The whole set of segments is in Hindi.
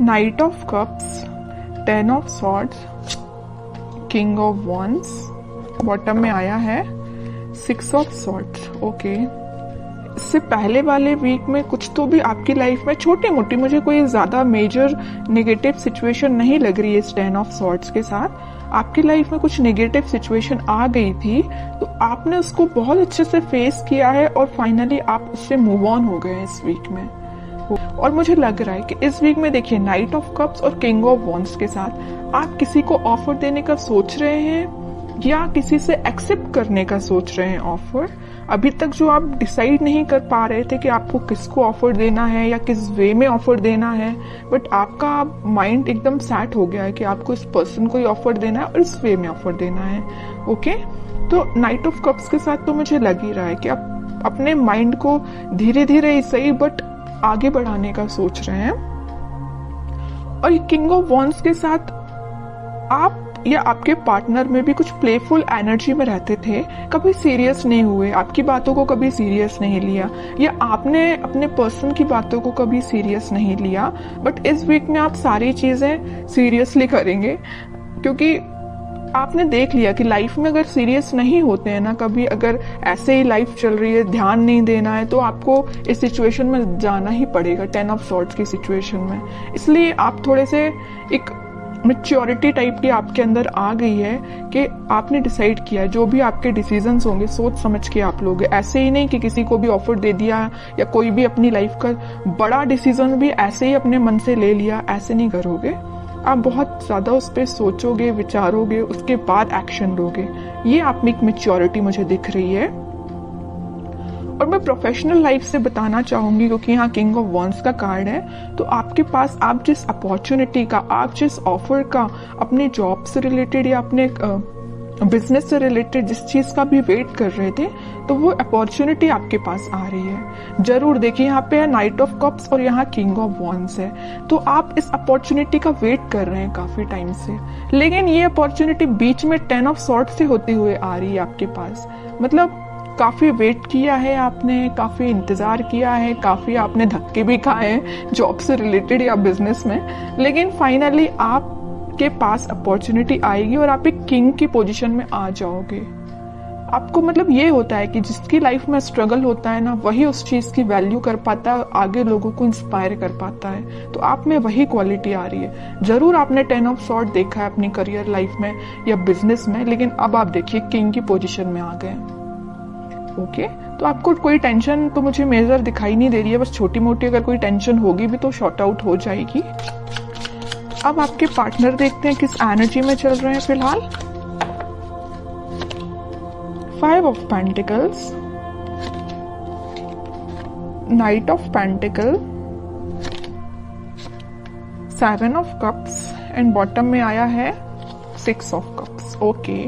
Night of cups, 10 of swords, king of wands, bottom में आया है 6 ऑफ सॉर्ड्स। ओके, इससे पहले वाले वीक में कुछ तो भी आपकी लाइफ में छोटी मोटी, मुझे कोई ज्यादा मेजर नेगेटिव सिचुएशन नहीं लग रही है इस 10 ऑफ सॉर्ड्स के साथ। आपकी लाइफ में कुछ नेगेटिव सिचुएशन आ गई थी तो आपने उसको बहुत अच्छे से फेस किया है और फाइनली आप उससे मूव ऑन हो गए हैं इस वीक में। और मुझे लग रहा है कि इस वीक में देखिए नाइट ऑफ कप्स और किंग ऑफ वॉन्ड्स के साथ आप किसी को ऑफर देने का सोच रहे हैं या किसी से एक्सेप्ट करने का सोच रहे हैं ऑफर। अभी तक जो आप डिसाइड नहीं कर पा रहे थे कि आपको किसको ऑफर देना है या किस वे में ऑफर देना है, बट आपका माइंड एकदम सेट हो गया है कि आपको इस पर्सन को ही ऑफर देना है और इस वे में ऑफर देना है। ओके, तो नाइट ऑफ कप्स के साथ तो मुझे लग ही रहा है कि आप अपने माइंड को धीरे धीरे ही सही बट आगे बढ़ाने का सोच रहे हैं। और किंग ऑफ वॉन्ड्स के साथ आप या आपके पार्टनर में भी कुछ प्लेफुल एनर्जी में रहते थे, कभी सीरियस नहीं हुए, आपकी बातों को कभी सीरियस नहीं लिया या आपने अपने पर्सन की बातों को कभी सीरियस नहीं लिया। बट इस वीक में आप सारी चीजें सीरियसली करेंगे क्योंकि आपने देख लिया कि लाइफ में अगर सीरियस नहीं होते हैं ना, कभी अगर ऐसे ही लाइफ चल रही है, ध्यान नहीं देना है, तो आपको इस सिचुएशन में जाना ही पड़ेगा, 10 ऑफ सॉर्ड्स की सिचुएशन में। इसलिए आप थोड़े से एक मैच्योरिटी टाइप की आपके अंदर आ गई है कि आपने डिसाइड किया है जो भी आपके डिसीजंस होंगे सोच समझ के आप लोगे। ऐसे ही नहीं कि किसी को भी ऑफर दे दिया या कोई भी अपनी लाइफ का बड़ा डिसीजन भी ऐसे ही अपने मन से ले लिया, ऐसे नहीं करोगे। आप बहुत ज्यादा उस पर सोचोगे, विचारोगे, उसके बाद एक्शन लोगे। ये आप में एक मैच्योरिटी मुझे दिख रही है। और मैं प्रोफेशनल लाइफ से बताना चाहूंगी क्योंकि यहाँ किंग ऑफ वॉन्ड्स का कार्ड है, तो आपके पास आप जिस अपॉर्चुनिटी का, आप जिस ऑफर का अपने जॉब से रिलेटेड या अपने बिजनेस से रिलेटेड जिस चीज का भी वेट कर रहे थे, तो वो अपॉर्चुनिटी आपके पास आ रही है। जरूर देखिए, यहाँ पे है नाइट ऑफ कप्स और यहाँ किंग ऑफ वॉन्ड्स है, तो आप इस अपॉर्चुनिटी का वेट कर रहे हैं काफी टाइम से, लेकिन ये अपॉर्चुनिटी बीच में 10 ऑफ सॉर्ड्स से होते हुए आ रही है आपके पास। मतलब काफी वेट किया है आपने, काफी इंतजार किया है, काफी आपने धक्के भी खाए हैं जॉब से रिलेटेड या बिजनेस में, लेकिन फाइनली आपके पास अपॉर्चुनिटी आएगी और आप एक किंग की पोजीशन में आ जाओगे। आपको मतलब ये होता है कि जिसकी लाइफ में स्ट्रगल होता है ना, वही उस चीज की वैल्यू कर पाता है, आगे लोगों को इंस्पायर कर पाता है। तो आप में वही क्वालिटी आ रही है। जरूर आपने 10 ऑफ सॉर्ड देखा है अपनी करियर लाइफ में या बिजनेस में, लेकिन अब आप देखिए किंग की पोजीशन में आ गए। ओके, तो आपको कोई टेंशन तो मुझे मेजर दिखाई नहीं दे रही है, बस छोटी मोटी अगर कोई टेंशन होगी भी तो शॉर्ट आउट हो जाएगी। अब आपके पार्टनर देखते हैं किस एनर्जी में चल रहे हैं फिलहाल। 5 of pentacles, night of pentacle, 7 of cups and bottom में आया है 6 ऑफ कप्स। ओके,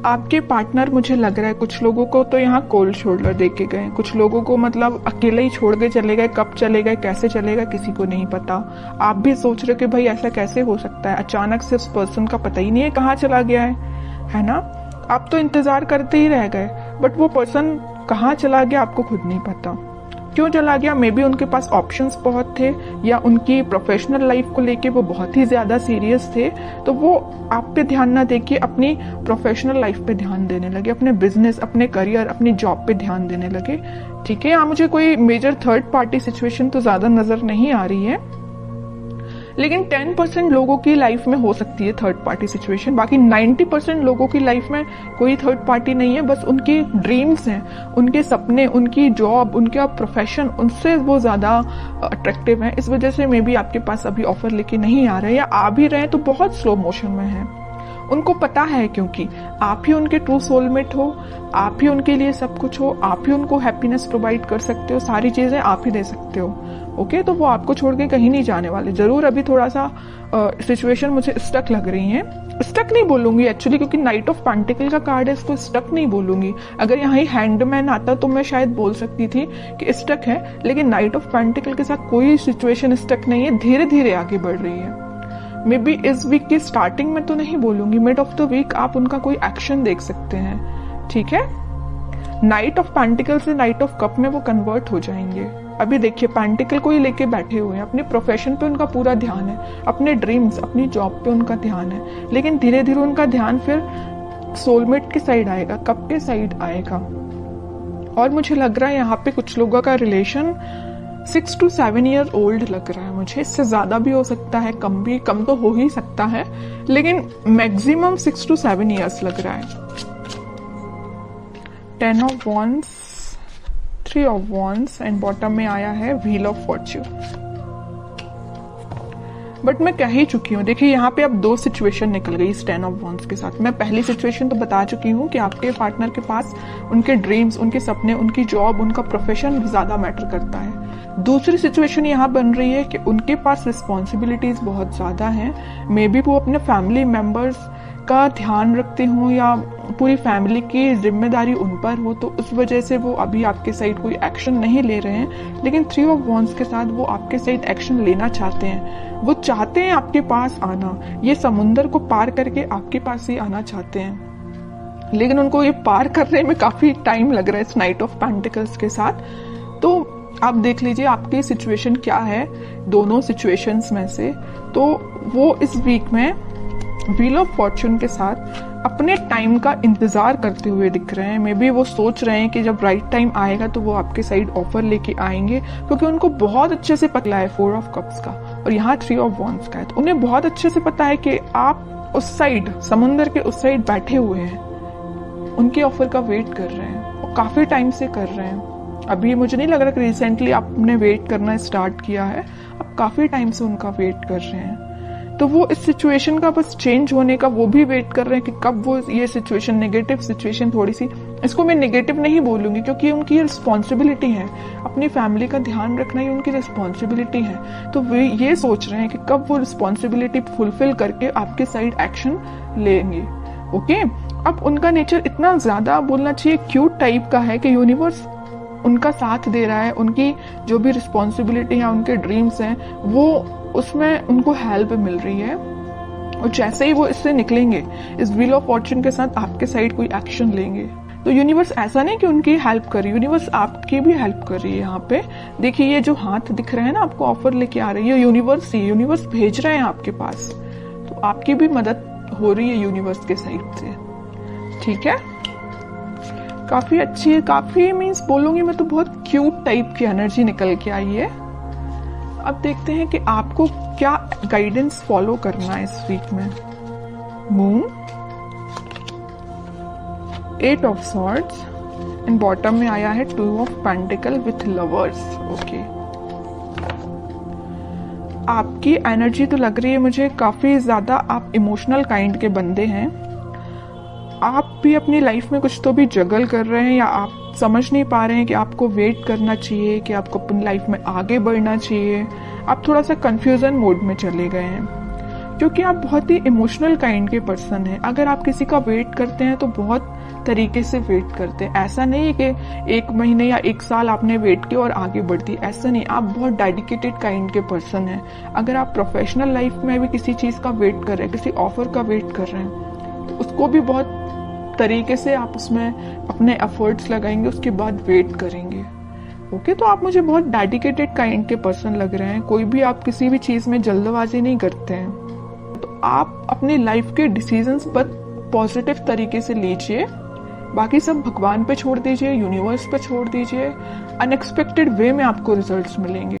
आपके पार्टनर मुझे लग रहा है कुछ लोगों को तो यहाँ कोल्ड शोल्डर दे के गए, कुछ लोगों को मतलब अकेले ही छोड़ के चले गए। कब चले गए, कैसे चलेगा, किसी को नहीं पता। आप भी सोच रहे हो कि भाई ऐसा कैसे हो सकता है, अचानक से उस पर्सन का पता ही नहीं है कहाँ चला गया है ना। आप तो इंतजार करते ही रह गए, बट वो पर्सन कहाँ चला गया आपको खुद नहीं पता। क्यों चला गया, मे बी उनके पास ऑप्शंस बहुत थे या उनकी प्रोफेशनल लाइफ को लेके वो बहुत ही ज्यादा सीरियस थे, तो वो आप पे ध्यान ना देके अपनी प्रोफेशनल लाइफ पे ध्यान देने लगे, अपने बिजनेस, अपने करियर, अपनी जॉब पे ध्यान देने लगे। ठीक है, यहाँ मुझे कोई मेजर थर्ड पार्टी सिचुएशन तो ज्यादा नजर नहीं आ रही है, लेकिन 10% लोगों की लाइफ में हो सकती है थर्ड पार्टी सिचुएशन। बाकी 90% लोगों की लाइफ में कोई थर्ड पार्टी नहीं है, बस उनकी ड्रीम्स हैं, उनके सपने, उनकी जॉब, उनका प्रोफेशन, उनसे वो ज्यादा अट्रैक्टिव है। इस वजह से मे बी आपके पास अभी ऑफर लेके नहीं आ रहे, या आ भी रहे हैं तो बहुत स्लो मोशन में है। उनको पता है क्योंकि आप ही उनके ट्रू सोलमेट हो, आप ही उनके लिए सब कुछ हो, आप ही उनको हैप्पीनेस प्रोवाइड कर सकते हो, सारी चीजें आप ही दे सकते हो। ओके, तो वो आपको छोड़ के कहीं नहीं जाने वाले। जरूर अभी थोड़ा सा सिचुएशन मुझे स्टक लग रही है, स्टक नहीं बोलूंगी एक्चुअली, क्योंकि नाइट ऑफ पेंटिकल का कार्ड है, इसको स्टक नहीं बोलूंगी। अगर यहाँ ही हैंडमैन आता तो मैं शायद बोल सकती थी कि स्टक है, लेकिन नाइट ऑफ पेंटिकल के साथ कोई सिचुएशन स्टक नहीं है, धीरे धीरे आगे बढ़ रही है। मे बी इस वीक की स्टार्टिंग में तो नहीं बोलूंगी, मिड ऑफ द वीक आप उनका कोई एक्शन देख सकते हैं। ठीक है, नाइट ऑफ पेंटिकल से नाइट ऑफ कप में वो कन्वर्ट हो जाएंगे। अभी देखिए पेंटिकल को ही लेके बैठे हुए हैं, अपने प्रोफेशन पे उनका पूरा ध्यान है, अपने ड्रीम्स, अपनी जॉब पे उनका ध्यान है, लेकिन धीरे धीरे उनका ध्यान फिर सोलमेट के साइड आएगा, कब के साइड आएगा। और मुझे लग रहा है यहाँ पे कुछ लोगों का रिलेशन 6 to 7 ईयर ओल्ड लग रहा है मुझे, इससे ज्यादा भी हो सकता है, कम तो हो ही सकता है, लेकिन मैक्सिमम 6 to 7 ईयर्स लग रहा है। 10 of Wands, 3 of Wands and bottom में आया है व्हील ऑफ फॉर्च्यून। बट मैं कह ही चुकी हूँ, देखिए यहाँ पे अब 2 सिचुएशन निकल गई इस 10 ऑफ Wands के साथ। मैं पहली सिचुएशन तो बता चुकी हूँ कि आपके पार्टनर के पास उनके ड्रीम्स, उनके सपने, उनकी जॉब, उनका प्रोफेशन ज्यादा मैटर करता है। दूसरी सिचुएशन यहाँ बन रही है कि उनके पास रिस्पॉन्सिबिलिटीज बहुत ज्यादा हैं, मे बी वो अपने फैमिली मेंबर्स का ध्यान रखते हो या पूरी फैमिली की जिम्मेदारी उन पर हो, तो उस वजह से वो अभी आपके साइड कोई एक्शन नहीं ले रहे हैं। लेकिन 3 ऑफ Wands के साथ वो आपके साइड एक्शन लेना चाहते हैं, वो चाहते हैं आपके पास आना, ये समुंदर को पार करके आपके पास ही आना चाहते हैं, लेकिन उनको ये पार करने में काफी टाइम लग रहा है इस नाइट ऑफ पेंटिकल्स के साथ। तो आप देख लीजिए आपकी सिचुएशन क्या है दोनों सिचुएशंस में से। तो वो इस वीक में व्हील ऑफ फॉर्च्यून के साथ अपने टाइम का इंतजार करते हुए दिख रहे हैं। मे बी वो सोच रहे हैं कि जब राइट टाइम आएगा तो वो आपके साइड ऑफर लेके आएंगे, क्योंकि उनको बहुत अच्छे से पता है 4 ऑफ कप्स का और यहाँ 3 ऑफ Wands का है, तो उन्हें बहुत अच्छे से पता है कि आप उस साइड, समुंदर के उस साइड बैठे हुए हैं, उनके ऑफर का वेट कर रहे हैं और काफी टाइम से कर रहे हैं। अभी मुझे नहीं लग रहा कि रिसेंटली आपने वेट करना स्टार्ट किया है, आप काफी टाइम से उनका वेट कर रहे हैं। तो वो इस सिचुएशन का बस चेंज होने का वो भी वेट कर रहे हैं कि कब वो ये सिचुएशन, नेगेटिव सिचुएशन, थोड़ी सी, इसको मैं नेगेटिव नहीं बोलूंगी क्योंकि उनकी रिस्पॉन्सिबिलिटी है, अपनी फैमिली का ध्यान रखना ही उनकी रिस्पॉन्सिबिलिटी है। तो वे ये सोच रहे हैं कि कब वो रिस्पॉन्सिबिलिटी फुलफिल करके आपके साइड एक्शन लेंगे। ओके, अब उनका नेचर इतना ज्यादा बोलना चाहिए क्यूट टाइप का है कि यूनिवर्स उनका साथ दे रहा है, उनकी जो भी रिस्पॉन्सिबिलिटी है, उनके ड्रीम्स हैं, वो उसमें उनको हेल्प मिल रही है। और जैसे ही वो इससे निकलेंगे, इस व्हील ऑफ फॉर्च्यून के साथ आपके साइड कोई एक्शन लेंगे, तो यूनिवर्स ऐसा नहीं कि उनकी हेल्प कर रही है, यूनिवर्स आपकी भी हेल्प कर रही है। यहाँ पे देखिए ये जो हाथ दिख रहे हैं ना, आपको ऑफर लेके आ रही है यूनिवर्स, ही यूनिवर्स भेज रहे हैं आपके पास, तो आपकी भी मदद हो रही है यूनिवर्स के साइड से। ठीक है, काफी अच्छी है, काफी मीन्स बोलूंगी मैं तो बहुत क्यूट टाइप की एनर्जी निकल के आई है। अब देखते हैं कि आपको क्या गाइडेंस फॉलो करना है इस वीक में। Moon, 8 of swords and bottom में आया है 2 of pentacle with lovers. Okay, आपकी एनर्जी तो लग रही है मुझे काफी ज्यादा आप इमोशनल काइंड के बंदे हैं। आप भी अपनी लाइफ में कुछ तो भी जगल कर रहे हैं, या आप समझ नहीं पा रहे हैं कि आपको वेट करना चाहिए, कि आपको अपनी लाइफ में आगे बढ़ना चाहिए। आप थोड़ा सा कंफ्यूजन मोड में चले गए हैं, क्योंकि आप बहुत ही इमोशनल काइंड के पर्सन हैं। अगर आप किसी का वेट करते हैं तो बहुत तरीके से वेट करते हैं, ऐसा नहीं है कि 1 महीने या 1 साल आपने वेट किया और आगे बढ़ती, ऐसा नहीं। आप बहुत डेडिकेटेड काइंड के पर्सन हैं। अगर आप प्रोफेशनल लाइफ में भी किसी चीज का वेट कर रहे हैं, किसी ऑफर का वेट कर रहे हैं, तो उसको भी बहुत तरीके से आप उसमें अपने एफर्ट्स लगाएंगे, उसके बाद वेट करेंगे। ओके, तो आप मुझे बहुत डेडिकेटेड काइंड के पर्सन लग रहे हैं। कोई भी आप किसी भी चीज में जल्दबाजी नहीं करते हैं। तो आप अपनी लाइफ के डिसीजंस पर पॉजिटिव तरीके से लीजिए, बाकी सब भगवान पे छोड़ दीजिए, यूनिवर्स पे छोड़ दीजिए। अनएक्सपेक्टेड वे में आपको रिजल्ट्स मिलेंगे।